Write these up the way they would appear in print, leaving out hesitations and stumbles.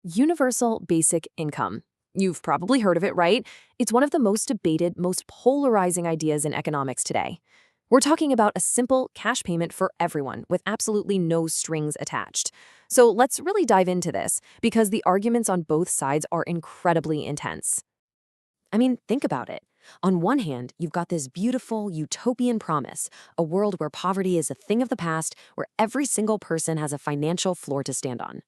Universal basic income. You've probably heard of it, right? It's one of the most debated, most polarizing ideas in economics today. We're talking about a simple cash payment for everyone with absolutely no strings attached. So let's really dive into this because the arguments on both sides are incredibly intense. I mean, think about it. On one hand, you've got this beautiful utopian promise, a world where poverty is a thing of the past, where every single person has a financial floor to stand on.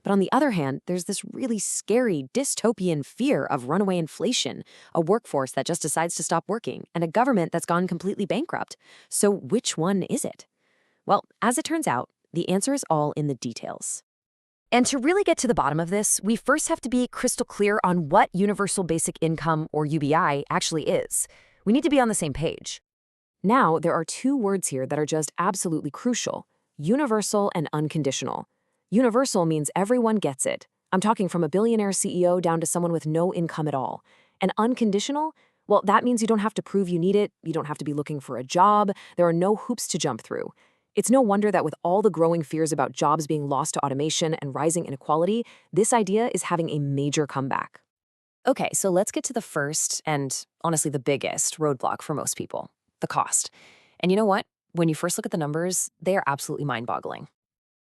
But on the other hand, there's this really scary dystopian fear of runaway inflation, a workforce that just decides to stop working, and a government that's gone completely bankrupt. So which one is it? Well, as it turns out, the answer is all in the details. And to really get to the bottom of this, we first have to be crystal clear on what Universal Basic Income, or UBI, actually is. We need to be on the same page. Now, there are two words here that are just absolutely crucial: universal and unconditional. Universal means everyone gets it. I'm talking from a billionaire CEO down to someone with no income at all. And unconditional? Well, that means you don't have to prove you need it, you don't have to be looking for a job, there are no hoops to jump through. It's no wonder that with all the growing fears about jobs being lost to automation and rising inequality, this idea is having a major comeback. Okay, so let's get to the first and honestly the biggest roadblock for most people: the cost. And you know what? When you first look at the numbers, they are absolutely mind-boggling.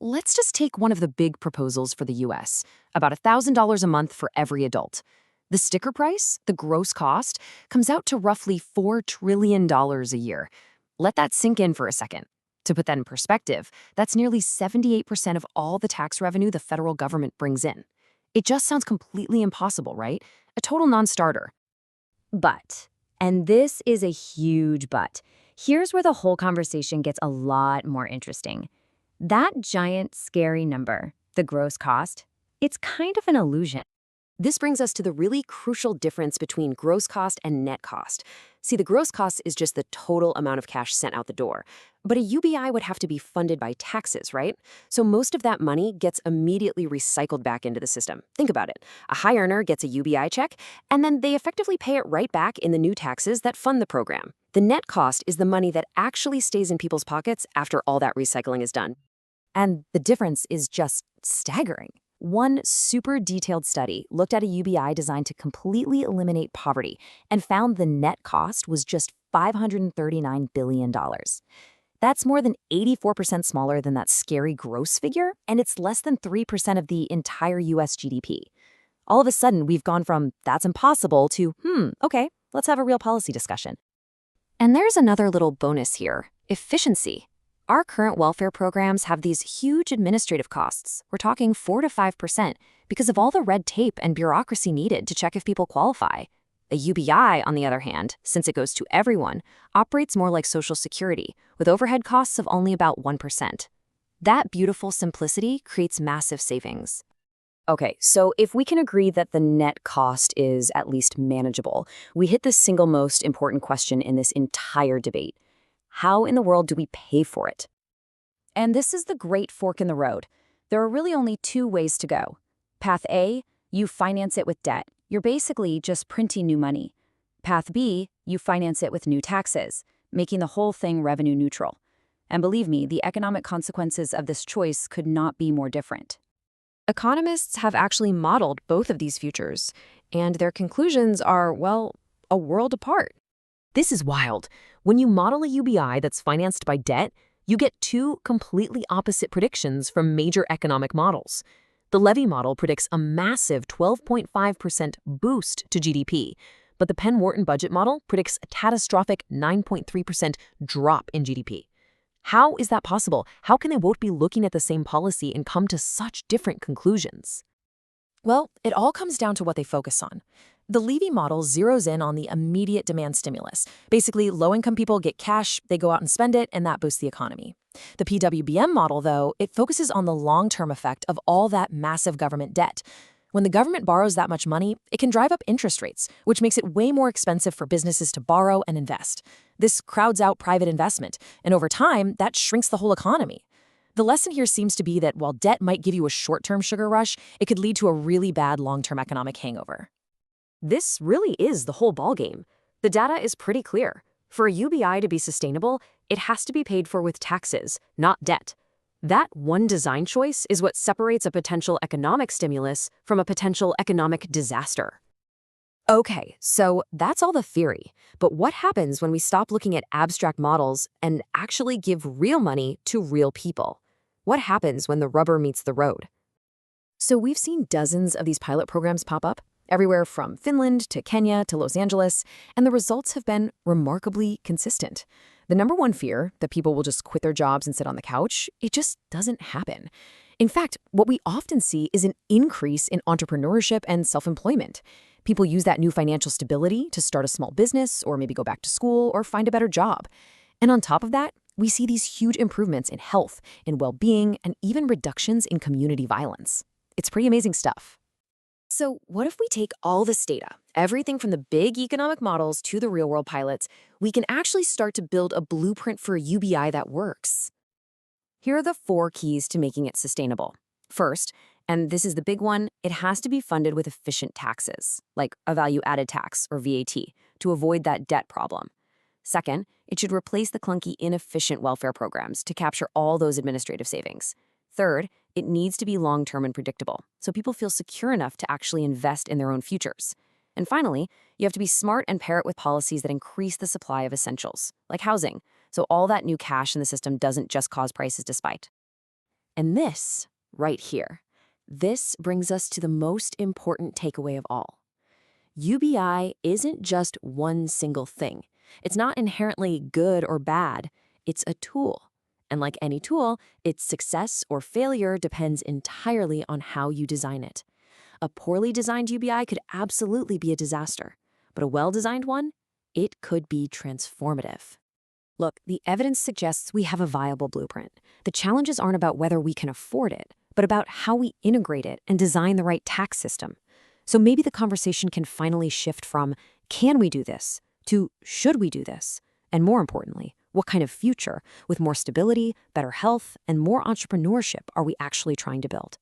Let's just take one of the big proposals for the US, about $1,000 a month for every adult. The sticker price, the gross cost, comes out to roughly $4 trillion a year. Let that sink in for a second. To put that in perspective, that's nearly 78% of all the tax revenue the federal government brings in. It just sounds completely impossible, right? A total non-starter. But, and this is a huge but, here's where the whole conversation gets a lot more interesting. That giant, scary number, the gross cost, it's kind of an illusion. This brings us to the really crucial difference between gross cost and net cost. See, the gross cost is just the total amount of cash sent out the door. But a UBI would have to be funded by taxes, right? So most of that money gets immediately recycled back into the system. Think about it. A high earner gets a UBI check, and then they effectively pay it right back in the new taxes that fund the program. The net cost is the money that actually stays in people's pockets after all that recycling is done. And the difference is just staggering. One super detailed study looked at a UBI designed to completely eliminate poverty and found the net cost was just $539 billion. That's more than 84% smaller than that scary gross figure, and it's less than 3% of the entire US GDP. All of a sudden, we've gone from that's impossible to, okay, let's have a real policy discussion. And there's another little bonus here: efficiency. Our current welfare programs have these huge administrative costs. We're talking 4 to 5% because of all the red tape and bureaucracy needed to check if people qualify. A UBI, on the other hand, since it goes to everyone, operates more like Social Security, with overhead costs of only about 1%. That beautiful simplicity creates massive savings. Okay, so if we can agree that the net cost is at least manageable, we hit the single most important question in this entire debate. How in the world do we pay for it? And this is the great fork in the road. There are really only two ways to go. Path A, you finance it with debt. You're basically just printing new money. Path B, you finance it with new taxes, making the whole thing revenue neutral. And believe me, the economic consequences of this choice could not be more different. Economists have actually modeled both of these futures, and their conclusions are, well, a world apart. This is wild. When you model a UBI that's financed by debt, you get two completely opposite predictions from major economic models. The Levy model predicts a massive 12.5% boost to GDP, but the Penn-Wharton budget model predicts a catastrophic 9.3% drop in GDP. How is that possible? How can they both be looking at the same policy and come to such different conclusions? Well, it all comes down to what they focus on. The Levy model zeroes in on the immediate demand stimulus. Basically, low-income people get cash, they go out and spend it, and that boosts the economy. The PWBM model, though, it focuses on the long-term effect of all that massive government debt. When the government borrows that much money, it can drive up interest rates, which makes it way more expensive for businesses to borrow and invest. This crowds out private investment, and over time, that shrinks the whole economy. The lesson here seems to be that while debt might give you a short-term sugar rush, it could lead to a really bad long-term economic hangover. This really is the whole ballgame. The data is pretty clear. For a UBI to be sustainable, it has to be paid for with taxes, not debt. That one design choice is what separates a potential economic stimulus from a potential economic disaster. Okay, so that's all the theory. But what happens when we stop looking at abstract models and actually give real money to real people? What happens when the rubber meets the road? So we've seen dozens of these pilot programs pop up, everywhere from Finland to Kenya to Los Angeles, and the results have been remarkably consistent. The number one fear, that people will just quit their jobs and sit on the couch, it just doesn't happen. In fact, what we often see is an increase in entrepreneurship and self-employment. People use that new financial stability to start a small business or maybe go back to school or find a better job. And on top of that, we see these huge improvements in health, in well-being, and even reductions in community violence. It's pretty amazing stuff. So what if we take all this data, everything from the big economic models to the real-world pilots, we can actually start to build a blueprint for UBI that works? Here are the 4 keys to making it sustainable. First, and this is the big one, it has to be funded with efficient taxes, like a value-added tax or VAT, to avoid that debt problem. Second, it should replace the clunky, inefficient welfare programs to capture all those administrative savings. Third, it needs to be long-term and predictable, so people feel secure enough to actually invest in their own futures. And finally, you have to be smart and pair it with policies that increase the supply of essentials, like housing, so all that new cash in the system doesn't just cause prices to spike. And this, right here, this brings us to the most important takeaway of all. UBI isn't just one single thing. It's not inherently good or bad. It's a tool. And like any tool, its success or failure depends entirely on how you design it. A poorly designed UBI could absolutely be a disaster, but a well-designed one, it could be transformative. Look, the evidence suggests we have a viable blueprint. The challenges aren't about whether we can afford it, but about how we integrate it and design the right tax system. So maybe the conversation can finally shift from, can we do this, to should we do this? And more importantly, what kind of future, with more stability, better health, and more entrepreneurship are we actually trying to build?